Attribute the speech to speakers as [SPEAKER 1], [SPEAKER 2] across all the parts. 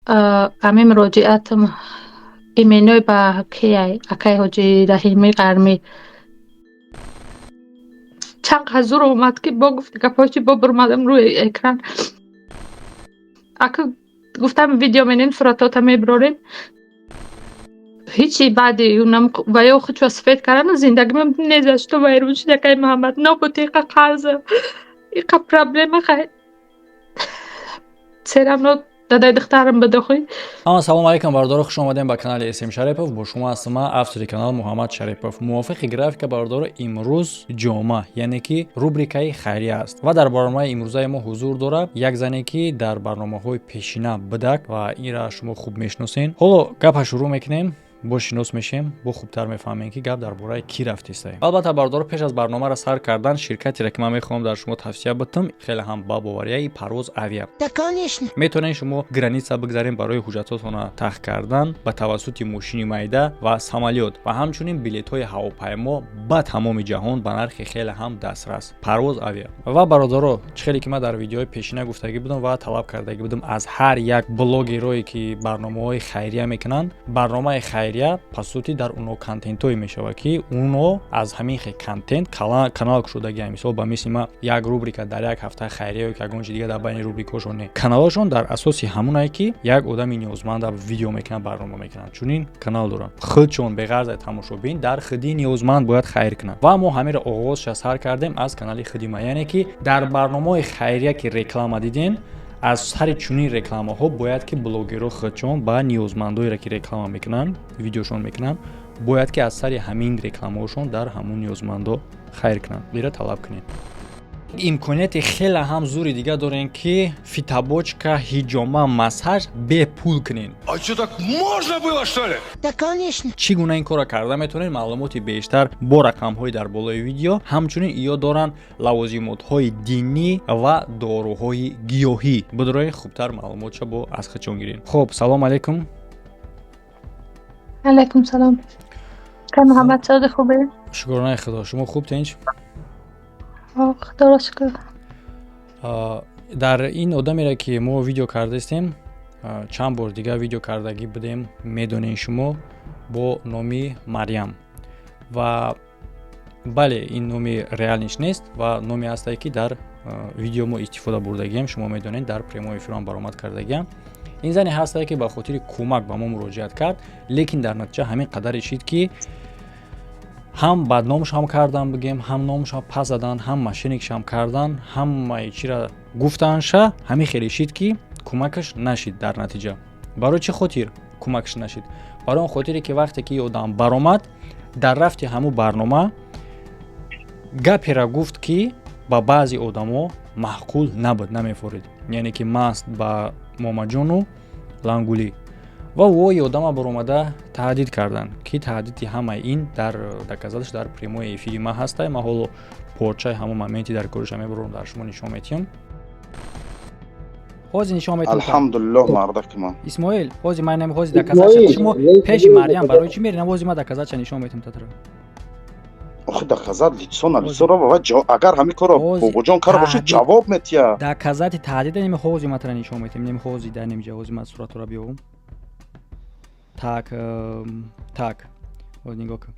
[SPEAKER 1] ами муроҷиатам именой ба кияй акай ҳоҷи раҳимӣ қармӣ чанд қазур омад ки бо гуфти гапҳои бо бурмадам рӯи экран ака гуфтам видео менем суратота мебирорем ҳичи баъди унам ва ё хучва сфед кардан зиндагимам не за что вайрон шуд якай Муҳаммад нобуд иқа қарза иқа проблема хай серамно дадаи духтарам бадохӣ.
[SPEAKER 2] Ассалому алайкум бардоро, хуш омадем ба канали СМ Шарипов. Бо шумо ҳастам автори канал Муҳаммад Шарипов. Мувофиқи графика бардоро имрӯз ҷома, яъне ки рубрикаи хайрия аст ва дар барномаи имрӯзаи мо ҳузур дорад як зане ки дар барномаҳои пешина будак ва инра шумо хуб мешносен. Ҳоло гапа шурӯъ мекунем. бо шинос мешем, бо хубтар мефаҳмем ки гап дар бораи ки рафтистай. Албатта бардор пеш аз барномаро сар кардан ширкатиро ки ман мехоҳам дар шумо тавсия битам, хеле ҳам бабоварияи Парвоз Авиа. метавонед шумо граница бигзарем барои ҳуҷҷатотона тахт кардан ба тавассути мошини майда ва самолёт ва ҳамчунин билетҳои ҳавопаймо ба тамоми ҷаҳон ба нархи хеле ҳам дастрас. Парвоз Авиа. Ва бародаро, чӣ ки ман дар видеои пешина гуфтагӣ будам ва талаб кардаги будам аз ҳар як блогерое ки барномаҳои хайрия мекунанд, барномаи хайрия пасути дар уно контентҳое мешавад ки уно аз ҳамин хел контент канал кушодагиам. Мисол ба мисли ма як рубрика дар як ҳафта хайрия ки ягон чиз дига дар байни рубрикаҳошон не. Каналашон дар асоси ҳамонае ки як одами ниёзманда видео мекунад, барнома мекунад. Чунин канал дорам. Худшон беғарз тамошобин дар худи ниёзманд бояд хайр кунад. Ва мо ҳамеро оғозша сар кардем аз канали худима, яъне ки дар барномаи хайрия ки реклама диден, аз сари чунин рекламаҳо бояд ки блогерҳо худшон ба ниёзмандоеро ки реклама мекунанд, видеошон мекунанд, бояд ки аз сари ҳамин рекламаҳошон дар ҳамон ниёзмандо хайр кунанд. Бира талаб кунед. имконияти хеле ҳам зури дига дорем ки фитобочка, ҳиҷома, массаж бепул кунен.
[SPEAKER 3] А что, так можно было, что ли?
[SPEAKER 4] Да, конечно.
[SPEAKER 2] чӣ гуна ин корро карда метавонед? маълумоти бештар бо рақамҳои дар болои видео. ҳамчунин иё доранд лавозимотҳои динӣ ва доруҳои гиёҳӣ. бидрои хубтар маълумотша бо аз худшон гирен. хуб, салом алайкум.
[SPEAKER 1] алайкум салом. ка Муҳаммад сади хубе?
[SPEAKER 2] шукронаи худо. шумо хуб тинч?
[SPEAKER 1] худоро шукр.
[SPEAKER 2] дар ин одамеро ки мо видео кардастем, чанд бор дига видео кардагӣ будем, медонем шумо, бо номи Марьям. ва бале ин номи реалниш нест ва номе ҳастае ки дар видео мо истифода бурдагием. шумо медонед дар прямой эфирам баромад кардагиам. ин зане ҳастае ки ба хотири кӯмак ба мо муроҷиат кард, лекин дар натиҷа ҳамин қадаре шид ки ҳам бадномшам кардан бигем, ҳам номшам пас задан, ҳам машинекшам кардан, ҳамаи чиро гуфтанша, ҳамин хеле шид ки кӯмакаш нашид дар натиҷа. барои чӣ хотир кӯмакаш нашид? барои он хотире ки вақте ки одам баромад, дар рафти ҳамун барнома гапера гуфт ки ба баъзе одамо маъқул набуд, намефорид. яъне ки маст ба момаҷону лангулӣ. ва вои одама баромада таҳдид кардан ки таҳдиди ҳамаи ин дар доказаташ дар прямои эфири ма ҳаста. ма ҳоло порчаи ҳамон моменти дар кориша мебарам, дар шумо нишон метиҳам. ҳозир нишон метиҳам.
[SPEAKER 5] алҳамдулиллоҳ мардакман.
[SPEAKER 2] исмоил, ҳозир ман нами ҳозир доказатша шумо пеши Марьям барои чӣ мерина? ҳозир ма доказатша нишон метиҳам татра.
[SPEAKER 5] охи доказат лицо ва агар ҳамин корро бобоҷон карда бошад ҷавоб метиҳа.
[SPEAKER 2] доказати таҳдида неми ҳозир матра нишон метиҳам. неми ҳозир дар немиҷа ҳозир ма суратро биёвам. так ҳозир нигоҳ кун.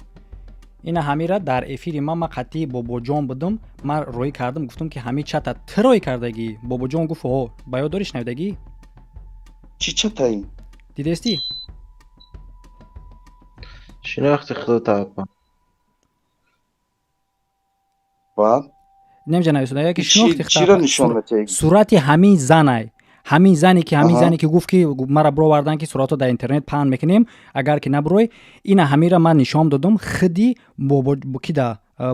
[SPEAKER 2] ина ҳамира дар эфири ман қатъи бобоҷон будам. ман роӣ кардам, гуфтам ки ҳамин чата ту роӣ кардагӣ? бобоҷон гуфт о, ба ёд дорӣ шунавидагӣ?
[SPEAKER 5] чӣ чата ин?
[SPEAKER 2] дидестӣ?
[SPEAKER 6] шинохти худотаа.
[SPEAKER 5] баъд
[SPEAKER 2] немиҷа нависонда яки шинохти
[SPEAKER 5] чиро нишон метиҳӣ?
[SPEAKER 2] сурати ҳамин занай, ҳамин зане ки гуфт ки мара бировардан ки сурато дар интернет паҳн мекунем, агар ки набироӣ, ина ҳамира ман нишон додам худи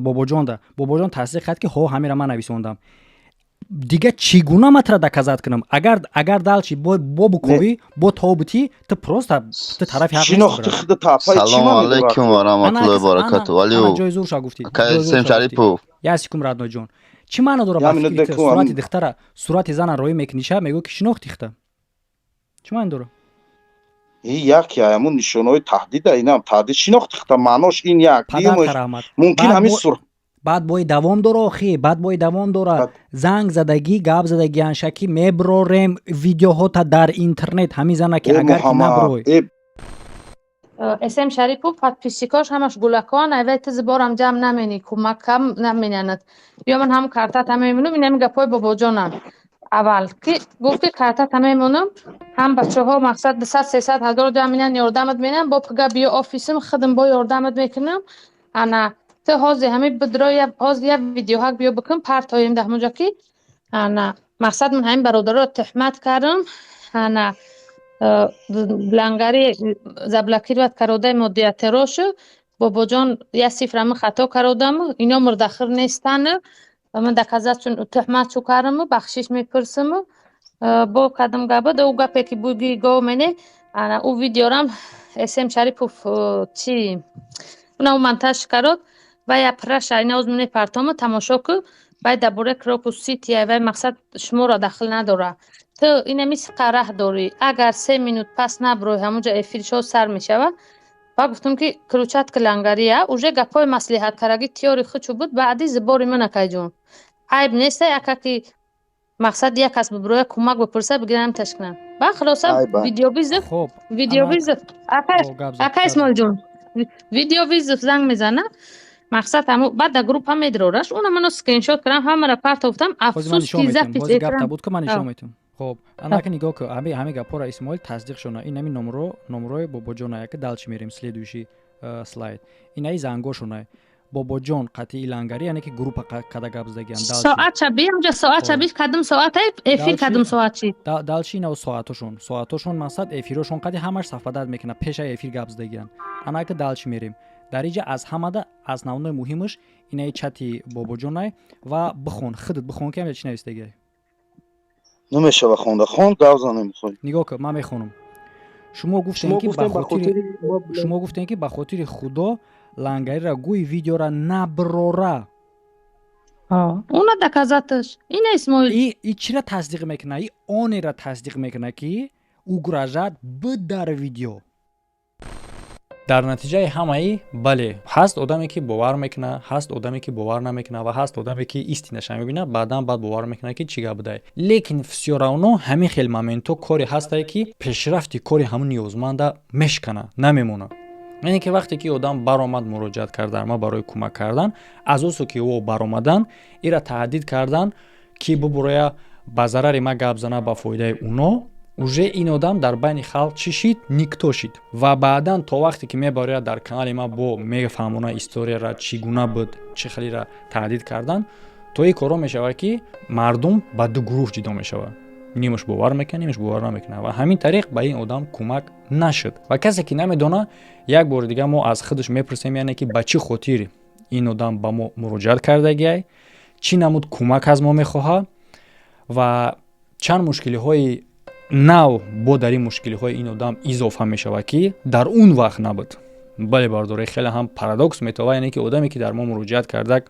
[SPEAKER 2] бобоҷонда. бобоҷон тасдиқ кард ки ҳо ҳамира ман нависондам. дига чӣ гуна матра доказат кунам? агар далчи бо буковӣ бо тобутӣ ту просто ту тарафи ҳақ
[SPEAKER 5] шинохти худотаа.
[SPEAKER 6] салому алайкум ва раҳматуллоҳи ва баракатуҳ. валио
[SPEAKER 2] ҷойзурша гуфтӣ.
[SPEAKER 6] СМ Шарипов.
[SPEAKER 2] я секунд радноҷон. чӣ маъно дорад ба фикри сурати духтара, сурати зана роӣ мекуниша мегӯ ки шинохти худа? чӣ маъно дорад?
[SPEAKER 5] ин яке ҳамун нишонаҳои таҳдида. инам таҳдид шинохти худа маънош ин як.
[SPEAKER 2] падар карамат.
[SPEAKER 5] мумкин ҳамин
[SPEAKER 2] بعد باید دوام داره آخی، بعد باید دوام داره. زنگ زدگی گپ زدگی انشکی میبروریم ویدیوها تا در اینترنت همیزنه که اگر که نبروی
[SPEAKER 1] اسم شریپов подписчикаш ҳамаш гулакон авай ти зборам ҷамъ намени кӯмакам наменянад ё ман ҳам картата мемонам инами гапои бобоҷонам аввал ки гуфти картата мемонам ҳам бачаҳо мақсад 200-300 ҳазор ҷамъ менан ёрдамат менам бо пига биё офисим хидм бо ёрдамат мекунам ана ти ҳози ҳами бидро ҳоз як видеоҳак биё бикун партоим даҳмуҷа ки ана мақсад ман ҳамин бародаро тӯҳмат кардам ана лангари заблокировать кародаи модиатерошу бобоҷон я сифрами хато кародам ино мурдахир нестан ман доказат тӯҳмат чӯ кардам бахшиш мепурсам бо кадам габа да у гапе ки буги гов мене ана у видеорам см шарипов чи уна монтаж карод ва я праша ина оз муне партома тамошо ку бай дабуре крокус сити ва мақсад шуморо дахил надора تو اینمی قرح داری اگر 3 минут پس نبروی همونجا افیرشو سر میشود و گفتم که کروچت کلنگریه اوجه گپای مصلحت کرگی تیاری خودشو بود بعدی زباری من اکای جون عیب نیسته اکا که مقصد یک کس ببروی کمک بپرسه بگیرم تشکنم با خلاصه ویدیو بیزف ویدیو بیزف اکا اسمال جون ویدیو بیزف زنگ میزنه مقصد همو بعد در گروپ هم میدرورش اونم منو سکرین شات کردم همه را پرتافتم افسوس کی زفت
[SPEAKER 2] باز گپ تا بود که من نشون میتم خب انا که نگاه که همه گپا را اسماعیل تصدیق شونه این همین نمره باباجان که دالچ میریم следующий слайд این ای زنگو شونه باباجان قطعی لنگری یعنی که گروپ کدا گپ زدگیان دالچ
[SPEAKER 1] ساعت شبیه اونجا ساعت شبیه کدوم ساعت افیر کدوم ساعت چی
[SPEAKER 2] دالچ اینا ساعتشون مقصد افیرشون قدی همش صفادت میکنه پیش افیر گپ زدگیان انا که دالچ میریم در اینجا از همه از نمونه مهمش اینای چتی باباجانای و بخون خودت بخون که چی نوشته
[SPEAKER 5] نمیشه بخونده خون گوزا نمیخوری
[SPEAKER 2] نگاه که من میخونم شما گفتین که به خاطر خدا لنگری را گوی ویدیو را نبروره
[SPEAKER 1] اونا دکازاتش این اسماعیل
[SPEAKER 2] ای چی را تصدیق میکنه ای آنی را تصدیق میکنه که او گراجت بود در ویدیو در نتیجه همه ای بله هست آدمی که باور میکنه هست آدمی که باور نمیکنه و هست آدمی که استینش میبینه بعدا بعد باور میکنه که چیگه بوده لیکن все равно همین خیلی مومنتو کاری هسته که پیشرفتی کاری همون نیازمنده مشکنه نمیمونه یعنی که وقتی که آدم برآمد مراجعت کرده ما برای کمک کردن از اونسو که او برآمدن ایرا تهدید کردن که ببرویا با ضرر ما گپ زنه با فایده اونا уже این آدم در بین خلق چی شید نیکتو شید و بعدا تا وقتی که میباره در کانال ما با میفهمونه استوری را چگونه بود چه خیلی را تهدید کردن تو این کارو میشوه که مردم با دو گروه جدا میشوه نیمش باور میکنه نیمش باور نمیکنه و همین طریق به این آدم کمک نشد و کسی که نمیدونه یک بار دیگه ما از خودش میپرسیم یعنی که به چه خاطر این آدم با ما مراجعت کرده چی نمود کمک از ما میخواه و چند مشکلی های نو با در این مشکلی های این آدم اضافه می شود که در اون وقت نبود بله برداره خیلی هم پارادوکس میتوه یعنی که آدمی که در ما مراجعت کرده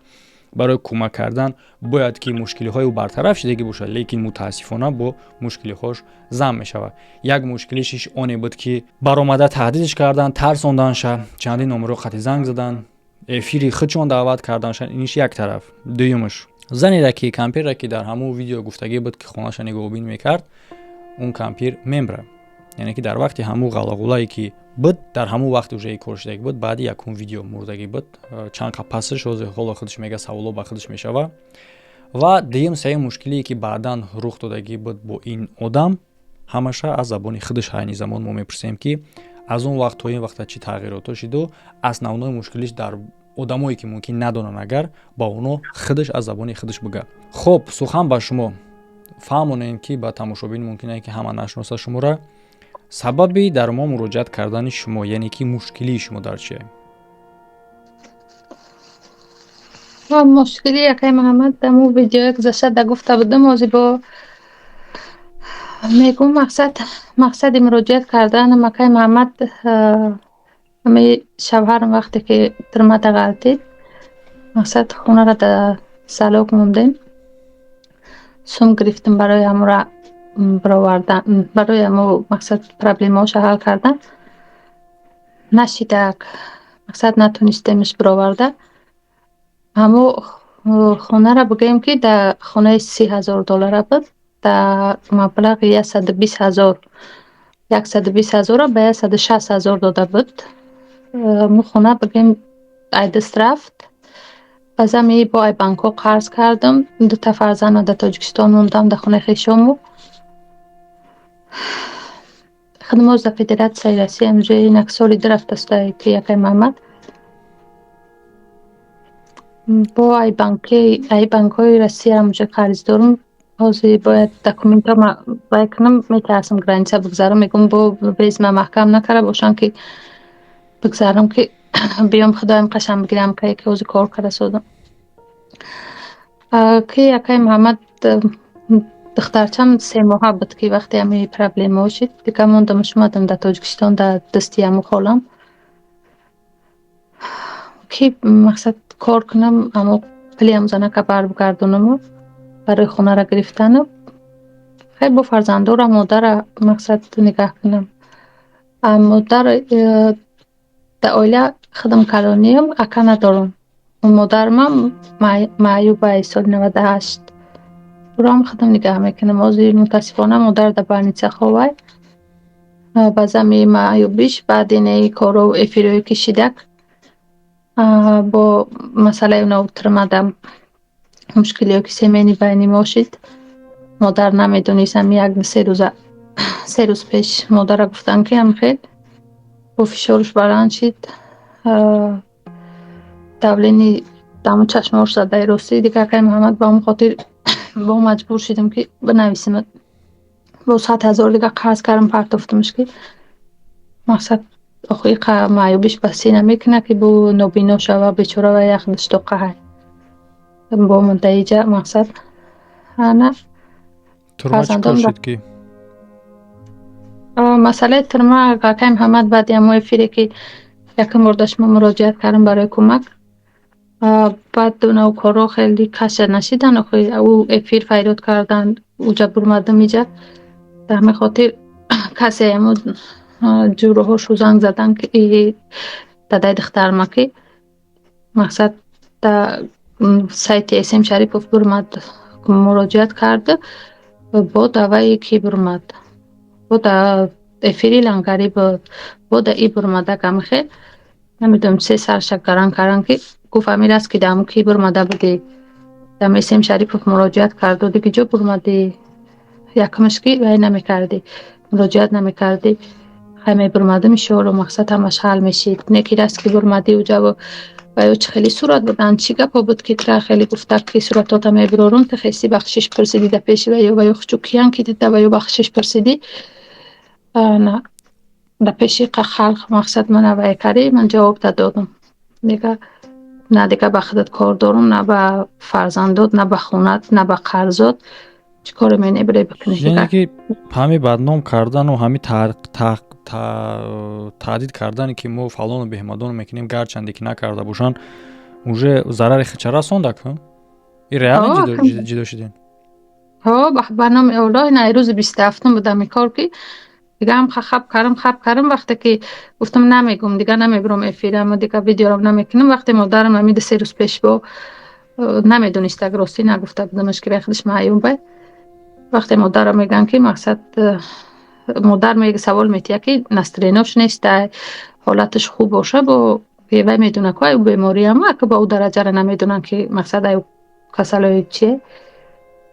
[SPEAKER 2] برای کمک کردن باید که مشکلی های او برطرف شدگی باشه لیکن متاسفانه با مشکلی هاش زم می شود یک مشکلیش آنی بود که برآمده تهدیدش کردن ترساندنش چندین نمره خط زنگ زدن افیری خودشون دعوت کردنش اینش یک طرف دویمش زنی را که کمپیر را که در همون ویدیو گفتگی بود که خونه‌اش نگاهبین میکرد اون کمپیر ممبر یعنی که در وقتی همون غلاغولایی که بود در همون وقت уже کورشدگی بود بعد یکون ویدیو مردگی بود چند پسش از حالا خودش میگه سوالا با خودش میشوه و دیم سه مشکلی که بعداً رخ دادگی بود با این آدم همشه از زبان خودش همین زمان ما میپرسیم که از اون وقت تا این وقت چی تغییرات شد و основной مشکلش در آدمایی که ممکن ندونن اگر با اونو خودش از زبان خودش بگه خب سخن با شما فهمونین که با تماشابین ممکنه که همه نشناسه شما را سببی در ما مراجعت کردن شما یعنی که مشکلی شما در چیه؟
[SPEAKER 1] مشکلی یکی محمد در مو ویدیو گذاشته در گفته بودم موضوع با میگم مقصد مراجعت کردن مکای محمد همی شوهرم وقتی که درمت غلطید مقصد خونه را در سلاک موندیم سوم گرفتم برای همو را برآوردن برای همو مقصد پرابلماش حل کردن نشیده مقصد نتونستیمش برآورده همو خونه را بگیم که در خونه $30,000 بود، در مبلغ 120,000 120,000 را به 160,000 داده بود. مو خونه بگیم ای دست رفت. بازم با ای بانکو قرض کردم، 2 فرزند در تاجیکستان موندم در خونه خویشامو. خدمات در فدراسیون روسی امروز یک سالی درفت است که یک محمد با ای بانکای روسی امروز قرض دارم. حاضر باید دکومنت ها باید کنم، میترسم گرانیسه بگذارم، میگم با بیزم محکم نکره باشن که بگذارم که بیام خدایم قشم بگیرم که یک حوض کار کرده سودم که یکی محمد دخترچم 3 ماه بود که وقتی همی پرابلم ها شد دیگه موندم شمادم در تاجیکستان در دستی همو خالم که مقصد کار کنم همو پلی همزانه که بر بگردونم برای خونه را گرفتن خیلی با فرزنده را مادر مقصد نگاه کنم. مادر در آیله خدم کلانیم اکا ندارم. مادر من معیوبه سال 98 برام خدم نگاه میکنم. آزی متاسفانه مادر در برنیچه خواه بازم معیوبیش بعد اینه کارو افیروی کشیدک با مسئله اونو ترمدم مشکلی که سیمینی بینی ماشید. مادر نمیدونیستم یک 3 روز پیش مادر گفتن که هم خیلی با فشارش بلند شد، دولینی دمو چشماش زده راستی دیگه که محمد با هم خاطر با مجبور شدم که بنویسیم با 100,000 دیگه قرض کردم پرتافتمش که مقصد آخوی معیوبش بسی نمیکنه که با نابینا شوه بیچاره و یک دشتاقه های با منتیجه مقصد نه
[SPEAKER 2] ترما چکار شد که
[SPEAKER 1] مسئله ترما که محمد بعد همه فیره که یکم برداشت ما مراجعت کردم برای کمک بعد دونه کارو خیلی کشه نشیدن او افیر فیرود کردن اوجا برمده میجه در همه خاطر کسی همو جوره هاشو زنگ زدن که ای دادای دختر ما که مقصد در سایت اسم شریپوف برمد مراجعت کرده با دوایی که برمد با در افیری لنگری با در ای برمده کم خیلی نمیدونم 3 سر شکران کردن که گفت امیر است که دمو کی برمده بودی در اسم شریپوف مراجعت کرد و دیگه جو برمده یکمش که وی نمی کردی مراجعت نمی کردی همه برمده میشه و مقصد همش حل میشید. نکی راست که برمده و جواب و چه خیلی صورت بودن چی گپا بود که ترا خیلی گفته که صورتات همه برارون تخیصی بخشش پرسیدی در پیش و یا خچوکیان که دیده و یا بخشش پرسیدی نه در پیشی خلق مقصد من اوه کردی من جواب دادم دیگه نه دیگه به خودت کار دارم نه به فرزندات نه به خونت نه به قرضات چی کار منی برای بکنی
[SPEAKER 2] یعنی که همه بدنام کردن و همه تهدید کردن که ما فلان و بهمدان میکنیم گرچنده که نکرده باشن اوجه ضرر خچه رسانده کن این ریال جدا شدین
[SPEAKER 1] برنامه اولا نه روز 27 بودم کار که دیگه هم خب کردم وقتی که گفتم نمیگم دیگه نمیبرم افیرم دیگه ویدیو رو نمیکنم وقتی مادرم امید 3 روز پیش با نمیدونست اگر راستی نگفته بودمش که خودش معیوبه وقتی مادرم میگن که مقصد مادر میگه سوال میتیه که نستریناش نیست حالتش خوب باشه با وی میدونه که او بیماری هم که با او درجه را نمیدونن که مقصد او کسلای چیه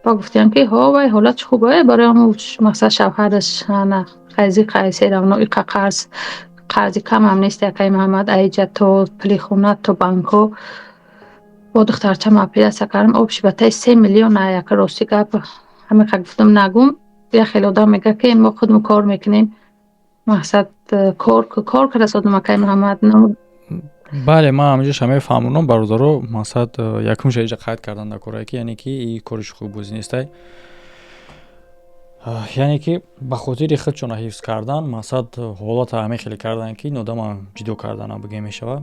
[SPEAKER 1] با گفتیم که ها وی حالتش خوبه برای همون مقصد شوهرش نه قیزی رونا ای قرضی کم هم نیست یکی محمد ایجا تو پلی خونه تو بانکو با دخترچه ما پیدا سکرم آبش بطای 3 میلیون یک راستی گپ همه که گفتم نگم یه خیلی آدم میگه که ما خودمون کار میکنیم مقصد کار که رسادم که محمد
[SPEAKER 2] بله من همینجاش همه فهمونم برادرو مقصد یکمش ایجا قید کردن در کاره که یعنی که این کارش خوب بوزی نیسته یعنی که به خاطر خودشون حفظ کردن مقصد حالات همه خیلی کردن که این آدم جدو کردن هم بگه میشه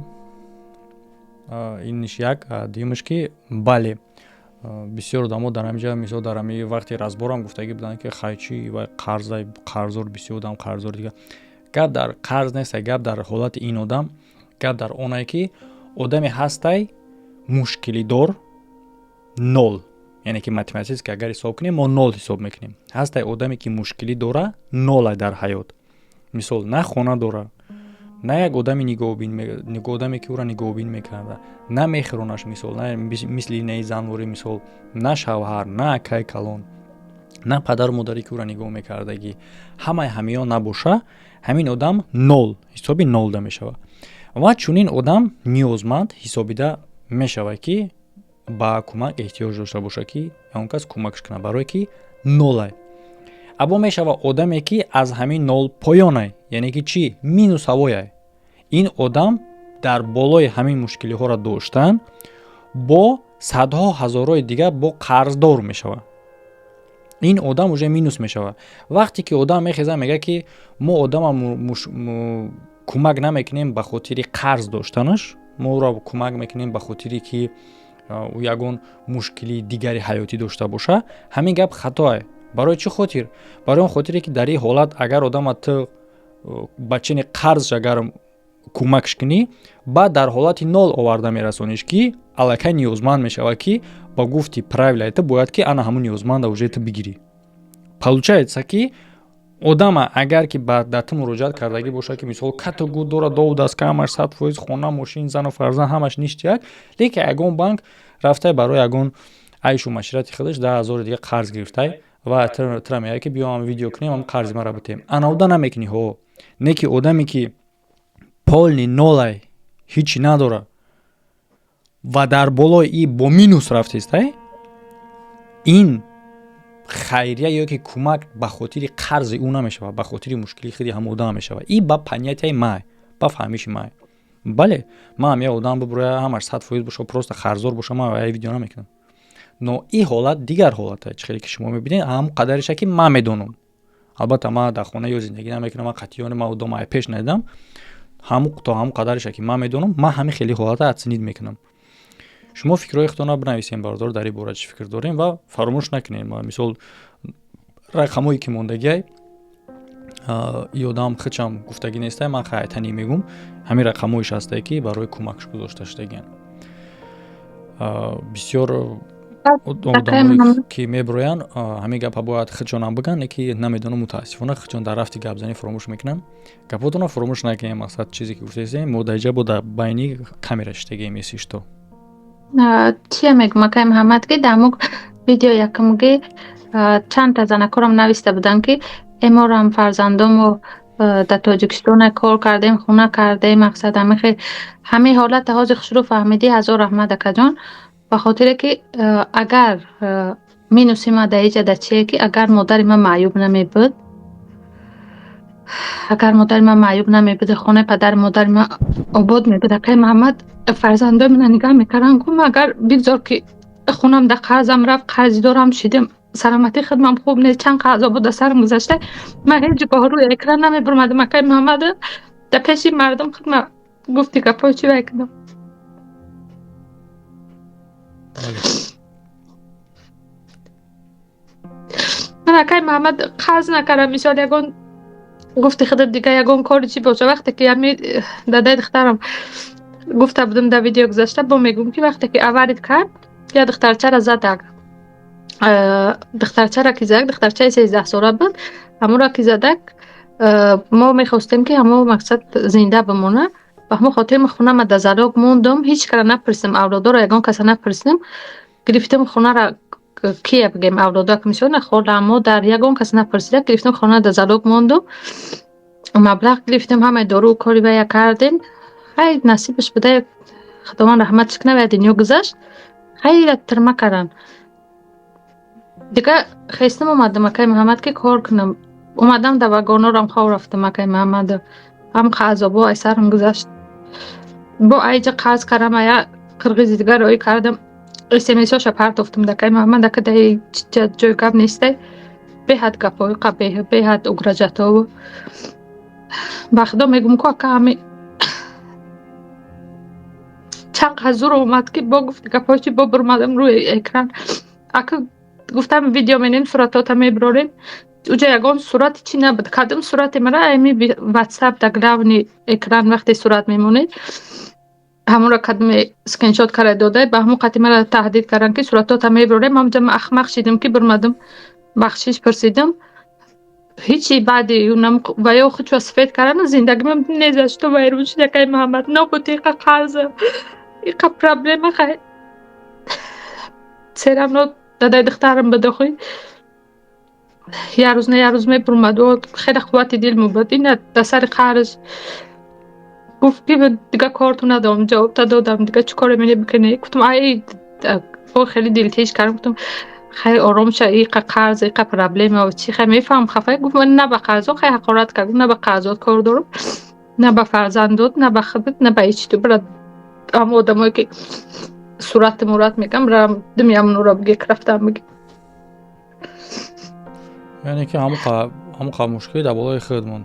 [SPEAKER 2] اینش یک دیمش که بله بسیار آدم‌ها در همینجا مثلا در همین وقتی رزبارم گفتگی بودن که خیچی و قرضور بسیار آدم قرضور دیگه گپ در قرض نیست گپ در حالت این آدم گپ در اونایی که آدمی هستی мушкили дор 0. یعنی که متماتیک اگر حساب کنیم ما 0 حساب میکنیم. هست آدمی که مشکلی داره 0 در حیات. مثال نه خانه داره، نه یک آدمی نگاهبین که او را نگاهبین میکنه، نه میخرونش، مثال نه مثل نه زنوری، مثال نه شوهر، نه اکای کلان، نه پدر مادری که او را نگاه میکردگی، همه همیان نباشه، همین آدم 0 حسابی 0 میشود. و چون این آدم نیازمند حسابیده میشود که با کمک احتیاج داشته باشه که اون کس کمکش کنه، برای که 0. ابا میشود آدمی که از همین 0 پایانه، یعنی که چی؟ مینوس هوایه. این آدم در بالای همین مشکلی ها را داشتن با صدها هزارهای دیگه با قرضدار میشود. این آدم اوجه مینوس میشود. وقتی که آدم میخیزه میگه که ما آدم کمک نمیکنیم به خاطر قرض داشتنش، ما را کمک میکنیم به خاطری که او یگون مشکلی دیگری حیاتی داشته باشه، همین گپ خطاه. برای چه خاطر؟ برای اون خاطری که در این حالت اگر آدم تو بچین قرض اگر کمکش کنی، بعد در حالت 0 آورده میرسونیش که الکی نیازمند میشود که با گفتی پرایولیت باید که انا همون نیازمند اوجه تو بگیری. получается که آدم اگر که بعد دت مراجعت کردگی باشه که مثلا کاتو گود داره دو دست کمش 100% خونه ماشین زن و فرزند همش نیست یک، لیکن اگون بانک رفته برای اگون عیش و معیشت خودش 10,000 دیگه قرض گرفته و تر میگه که بیام ویدیو کنیم هم قرض ما را بتیم. انا اودا نمیکنی ها، نه که آدمی که پولنی 0 هیچی نداره و در بالای ای با مینوس رفته است، این خیریه یا که کمک به خاطر قرض او نمیشه و به خاطر مشکلی خیلی هم آدم میشه. این با پنیته ما با فهمیش ما. بله ما هم یه آدم ببره همش 100% باشه پروست خرزار باشه ما این ویدیو نمیکنم. نو این حالت دیگر حالته چه خیلی که شما میبینید هم قدرش که من میدونم. البته ما در خونه یا زندگی نمیکنم، من قطعیان ما آدم های پیش ندیدم، هم تا هم قدرش که من میدونم، من همین خیلی حالت اتسنید میکنم. شما فکرای خودتون بنویسین بردار در این باره چی فکر دارین و فراموش نکنین. ما مثال رقمایی که موندگی یادم خچم گفتگی نیسته، من خیلی میگم همین رقمایش هسته که برای کمکش گذاشته شدگین. بسیار آدمایی که میبروین همین گپ باید خچونم بگن که نمیدونم متاسفانه خچون در رفتی گپ زنی فراموش میکنن. گپاتون فراموش نکنین. مقصد چیزی که گفتید مدعی بود بینی کامرا شتگی میسیش تو
[SPEAKER 1] چیه میگم که محمد که دموک ویدیو یکمگی چند تا زنکارم نویسته بودن که امار هم فرزندم و در تاجیکستان کار کردیم، خونه کردیم، مقصد همه حالت حاضر رو فهمیدی. هزار رحمت که جان به خاطر که اگر مینوسی ما در ایجا در چیه که اگر مادر ما معیوب نمی بود، اگر مادر ما معیوب نمی بود، خونه پدر مادر ما آباد می بود، که محمد فرزنده من نگاه میکردن گم اگر بگذار که خونم در قرضم رفت، قرضی دارم شدیم، سلامتی خدمم خوب نیست، چند قضا بود در سرم گذشته، من هیچ جگاه روی اکران نمی برمدم که محمد در پیش مردم خدمم گفتی که پاچی بکنم. من که محمد قرض نکردم، مثال یکون گفتی خودت دیگه یکون کاری چی باشه. وقتی که همی داده دخترم گفته بودم در ویدیو گذاشته با میگم که وقتی که اوارید کرد یا دخترچه را زدک، دخترچه را که زدک، دخترچه 13 ساله بود، همون را که زدک ما میخواستیم که همون مقصد زنده بمونه و همون خاطر من خونه ما در زلاق موندم، هیچ کار نپرسیم، اولادا را یکان کسی نپرسیم، گرفتم خونه را کیه بگیم اولادا که میشون خودم ما در یکان کسی نپرسیده، گرفتم خونه در زلاق موندم، مبلغ گرفتیم، همه دارو و کاری بیا کردیم، خیلی نصیبش بده خداوند رحمتش کنه و دنیا گذشت. خیلی ترمه کردن دیگه. خیستم اومدم مکه محمد که کار کنم، اومدم در وگانا رم خواه رفتم مکه محمد، هم خازابا ای سرم گذشت با ایجا قرض کردم، یا قرغیزی دیگه روی کردم، اسمیساشا پرت افتم دکه محمد که در جای گب نیسته، به حد گپای قبیه، به حد اگرجتا و با خدا میگم که همه چند حضور اومد که با گفت که پاچی با برمدم روی اکران، اکا گفتم ویدیو منین صورتاتا میبراریم، اوجا یکان صورت چی نبود، کدام صورت مرا ایمی واتساپ در گلاونی اکران وقتی صورت میمونید همون را کدوم اسکرین شات کرده داده به همون قطعی مرا تهدید کردن که صورتات میبره. من جمع اخمق شدم که برمدم بخشش پرسیدم هیچی. بعدی اونم و یا خودشو سفید کردن زندگی من نزشت و ویروش که محمد نبود ایقا قرض ایقا پرابلم خیلی سرم رو داده دخترم بداخوی یه روز میبرمد و خیلی قوت دل مبود این در سر قرض گفت که دیگه کارتون ندارم. جواب دادم دیگه چه کار منی بکنی. گفتم ای خیلی دلتیش کردم. گفتم خیلی آرام شد ایقا قرض ایقا پرابلم و چی خیلی میفهم خفه. گفت من نه به قرضا خیلی حقارت کردم، نه به قرضات کار دارم، نه به فرزندات، نه به خودت، نه به هیچ تو. برد اما آدمایی که صورت مرات میگم برم دمیم نورا بگی رفتم بگی.
[SPEAKER 2] یعنی که همون مشکلی در بالای خودمون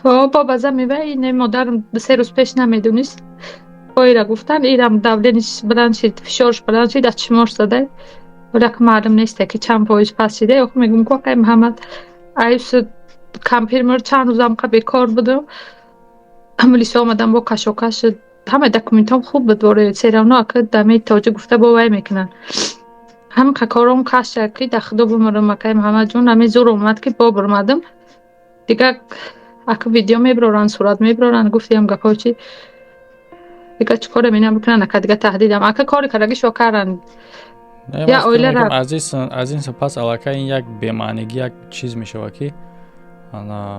[SPEAKER 1] بابا زمیوه اینه مادرم 3 روز پیش نمیدونست. با ایره گفتن ایرم دولینش بلند شد، فشارش بلند شد، از چماش زده ولی که معلوم نیسته که چند پایش پس شده. اخو میگم که محمد ایوس کمپیر مر چند روزم که بیکار بودم عملیس آمدم با کشاکش همه دکومنت هم خوب بود دوره سیرانا که دمی تاجه گفته با وی میکنن هم که کارم کش که دخدو بمرم مکه محمد جون همی زور اومد که با برمدم دیگه اکو ویدیو میبرارن صورت میبرارن. گفتیم گپا چی دیگه چیکار مینم بکنن که دیگه تهدیدم اکو کاری کردگی شو کردن یا اویله را
[SPEAKER 2] از این سپس علاقه این یک بی‌معنیگی یک چیز میشه که انا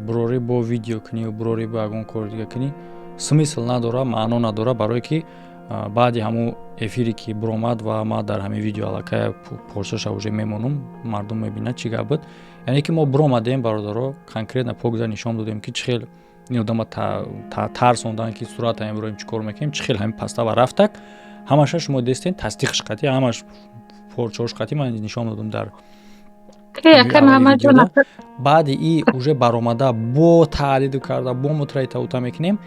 [SPEAKER 2] بروری با ویدیو کنی و بروری با اون کار دیگه کنی سمیسل نداره، معنا نداره برای که بعدی همو افیری که برآمد و ما در همین ویدیو علاقه پرسش اوجه میمونم مردم میبینه چی گپ بود. یعنی که ما برآمدیم برادرها کانکریت پوگزا نشون دادیم که چه خیلی این آدم ترسوندن که صورت هم بریم چیکار میکنیم چه خیلی همین پستا و رفتک همش شما دستین تصدیقش قطعی همش پرچوش قطعی من نشون دادم در بعد ای اوجه برآمده با تعدید کرده با متریت اوتا میکنیم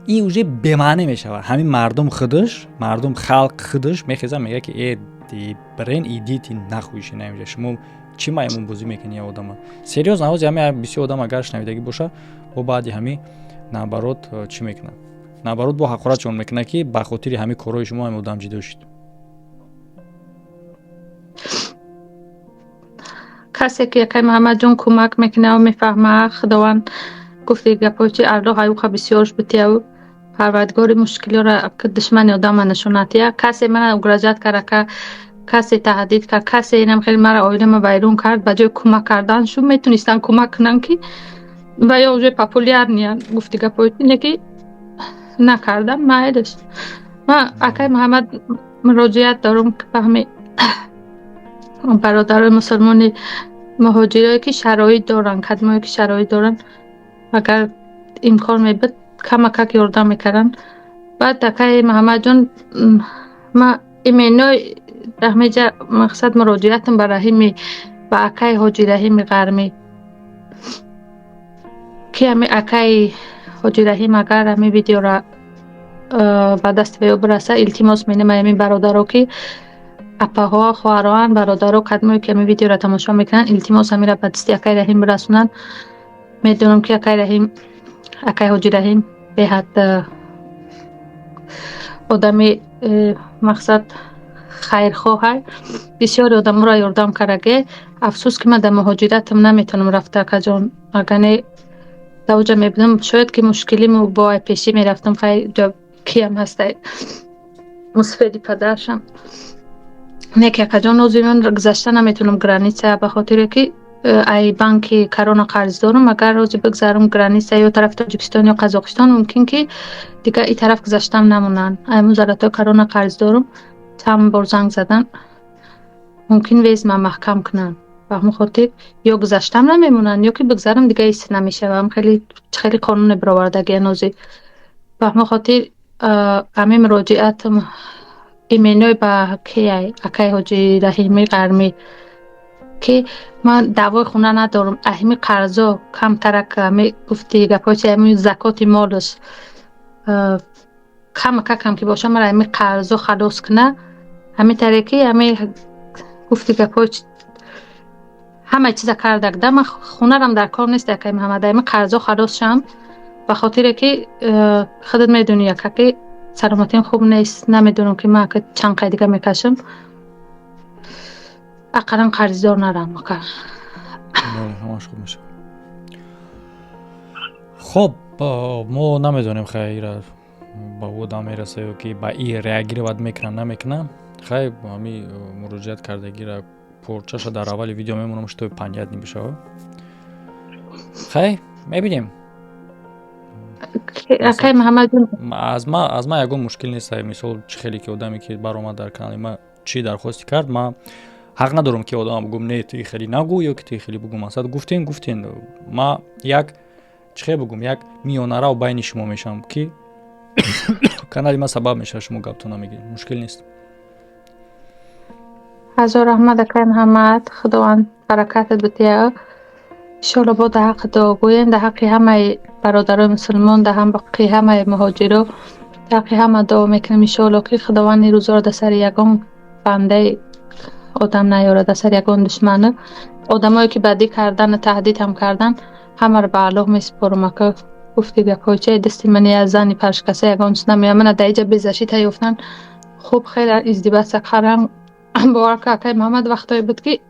[SPEAKER 2] ای اوجه بمعنی میشه. همین مردم خودش مردم خلق خودش میخواد میگه که ای دی برین ایدیتی نخویش نمیشه شما چی مایمون بازی میکنی آدم سریوز نواز همین بسیار آدم اگر شنیدگی باشه و بعدی همین نبرات چی میکنه نبرات با حقارت چون میکنه که به خاطر همین کارهای شما هم آدم جدا شد.
[SPEAKER 1] کسی که محمد جون کمک میکنه و میفهمه خداوند گفته گپاچی الله هایوخه بسیارش بتیه و پروردگار مشکلی را که دشمن آدم نشوناتیه. کسی من اگراجت کرده که کسی تهدید کرد کسی اینم خیلی مرا آیلم ویرون کرد بجای کمک کردن شو میتونستن کمک کنن که و یا اوجه پاپولیر نیان گفتی گپاچی اینه که نکردن مایدش. من اکای محمد مراجعت دارم که به همه برادر مسلمانی مهاجرایی که شرایط دارن کدمایی که شرایط دارن اگر امکان میبود کمک یاردم میکردن. بعد دکای محمد جان ما ایمینای رحمه مقصد مراجعتم به رحیمی و اکای حاجی رحیم غرمی که همی اکای حاجی رحیم اگر همی ویدیو را به دست ویو برسه التماس مینم همین برادرها که اپاها خواهران برادرها کدمایی که همی ویدیو را تماشا میکنن التماس همی را به دست اکای رحیم برسونن. میدونم که اکای رحیم اکای حاجی رحیم به حد آدمی مقصد خیرخواه بسیار آدم را یاردم کرده. افسوس که من در مهاجرتم نمیتونم رفته که جان اگه دوجه میبودم شاید که مشکلی مو با پیشی میرفتم خیلی جا کیم هسته مصفیدی پدرشم نیکی که جان نوزی من گذشته نمیتونم گرانیسه به خاطر که ای بانکی کرونا قرض دارم اگر روزی بگذارم گرانیسه یا طرف تاجیکستان یا قزاقستان ممکن که دیگه ای طرف گذشتم نمونن. ای مزارت کرونا قرض دارم چند بار زنگ زدن ممکن ویز من محکم کنن و هم خاطر یا گذشتم نمیمونن یا که بگذارم دیگه ایست نمیشه و هم خیلی قانون براوردگی نوزی و هم خاطر همه مراجعتم ایمینوی با که اکای حاجی رحیمی غرمی که من دعوای خونه ندارم اهمی قرضا کم ترک همی گفتی گپاچی همی زکات مالش کم که باشه مرا همی قرضا خلاص کنه همی ترکی همی گفتی گپاچی همه چیز کردک دم خونه رم در کار نیست که محمد همی قرضا خلاص شم به خاطر که خودت میدونی یکی سلامتیم خوب نیست، نمیدونم که من که چند قید دیگه میکشم اقلا قرضدار نرم مکه.
[SPEAKER 2] همش خوب میشه. خب ما نمیدونیم خیر با او دام میرسه و که با این ریاگیری باید میکنم نمیکنم. خیر همی مراجعت کردگی را پرچش در اول ویدیو میمونم تو 5 دنی بشه. خیر میبینیم.
[SPEAKER 1] اکی محمد جون
[SPEAKER 2] از ما یکم مشکل نیست. مثال چه خیلی که آدمی که برآمد در کانال ما چی درخواستی کرد، ما حق ندارم که آدم بگم نه تو خیلی نگو یا که تو خیلی بگم. اصلا گفتین ما یک چه بگم یک میانه رو بین شما میشم که کانال ما سبب میشه شما گپتو نمیگی. مشکل نیست.
[SPEAKER 1] هزار رحمت اکی محمد، خداوند برکتت بده. ان شاءالله با در حق دعا گوین، در حق همه برادرای مسلمان، در حق همه مهاجرا، در حق همه دعا میکنیم ان شاءالله که خداوند این روزا رو در سر یگان بنده آدم نیاره، در سر یگان دشمنه. آدمایی که بدی کردن تهدید هم کردن همه رو به الله میسپارم. که گفتی یک کوچه دستی منی از زنی پرشکسه یگان چیز نمیام من در اینجا بیزشی تایفتن خوب خیلی ازدیبت سکرم باور که اکی محمد وقتایی بود که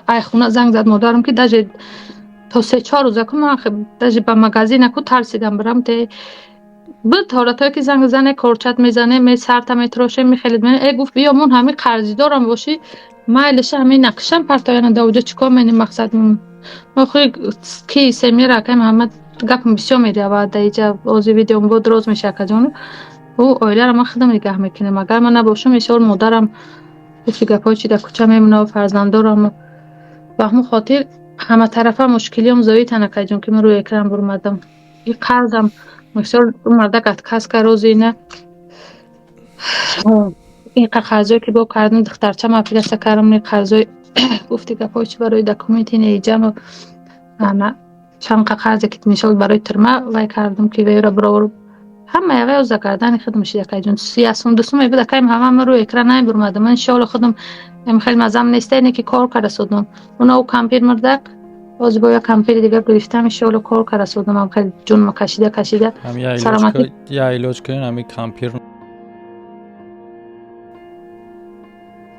[SPEAKER 1] ای خونه زنگ زد مادرم که دجی تا 3-4 روزه که من دجی به مغازین کو ترسیدم برم ته بود حالتایی که زنگ زنه کورچت میزنه می سرت میتروشه میخلید من ای گفت بیا من همین قرضی دارم باشی مایلش همین نقشم پرتایان دوجه چیکار منی مقصد ما خوی کی سمیر اکی محمد گپم بسیار میره بعد اینجا اوزی ویدیو بود روز میشه که جون او اویله رو من خودم نگاه میکنم اگر من نباشم میشه مادرم گفتی گپای چی در کوچه میمونه و فرزندارم و همون خاطر همه طرفه مشکلی هم زایی تنکه جون که من روی اکرم برمدم این قرضم مثلا مرده گفت کس که روزی نه این قرضایی که با کردن دخترچه ما پیرسته کردم این قرضای گفتی گپای چی برای دکومنتی نیجم و چند قرضی که میشال برای ترمه وی کردم که وی را برای همه یوه از کردن خودم شده که جون سیاسون دوستم میبود که همه رو اکران نمی برمدم من انشالله خودم خیلی مزم نیسته اینه که کار کرده سودم اونا او کمپیر مردک باز با یک کمپیر دیگه گرفتم انشالله کار کرده سودم هم خیلی جون ما کشیده
[SPEAKER 2] سلامتی یا علاج کنین همی کمپیر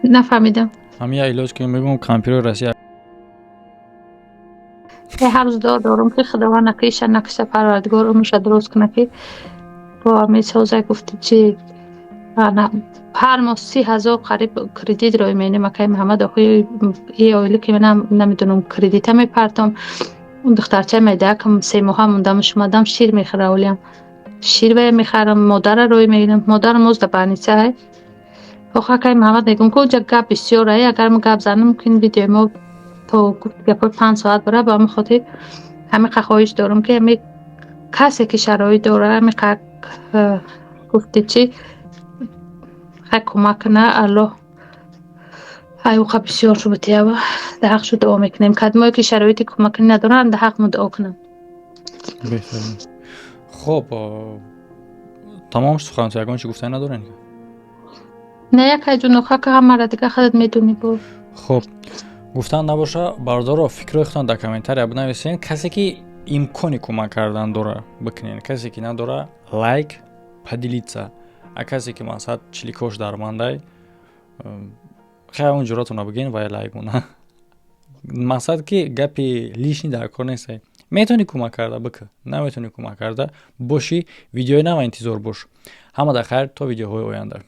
[SPEAKER 1] نفهمیدم
[SPEAKER 2] همی علاج کنین میگم کمپیر رسی
[SPEAKER 1] هر روز دارم که خداوند نکیشه نکشه پروردگار میشه درست کنه که با میسازه گفتی چی هر ماه 30,000 قریب کردیت روی مینه مکه محمد آخوی ای آیلی که من نمیدونم کردیت میپرتم اون دخترچه میده که 3 ماه موندم شمادم شیر میخره اولیم شیر میخرم مادر روی میگیرم مادر مزد بانیچه های آخه که محمد نگم که جا گپ بسیار های اگر من گپ زنم ممکن ویدیو ما تا گپ 5 ساعت بره با همه خاطر همه خواهش دارم که همه کسی که شرایط داره همه گفتی چی خیلی کمک کنه الله حیوقه بسیار شو بتیه و در حق شو دعا میکنیم کدمایی که شرایطی کمک ندارن در حق ما دعا کنم.
[SPEAKER 2] بهترین. خب تمام سخنان یگان چی گفتن ندارن؟
[SPEAKER 1] نه یک جونوخه که همه را دیگه خودت میدونی بود.
[SPEAKER 2] خب گفتن نباشه برادر فکر اختان در کامنتاری بنویسین کسی که امکانی کمک کردن داره بکنین کسی که نداره لایک поделиться کسی که مثلا چلیکوش درمانده خیلی اون جراتون رو بگین و لایک مونه مقصد که گپی لیشنی در کار نیست میتونی کمک کرده بکن نمیتونی کمک کرده باشی ویدیوی نو انتظار باش همه در خیر تا ویدیوهای آینده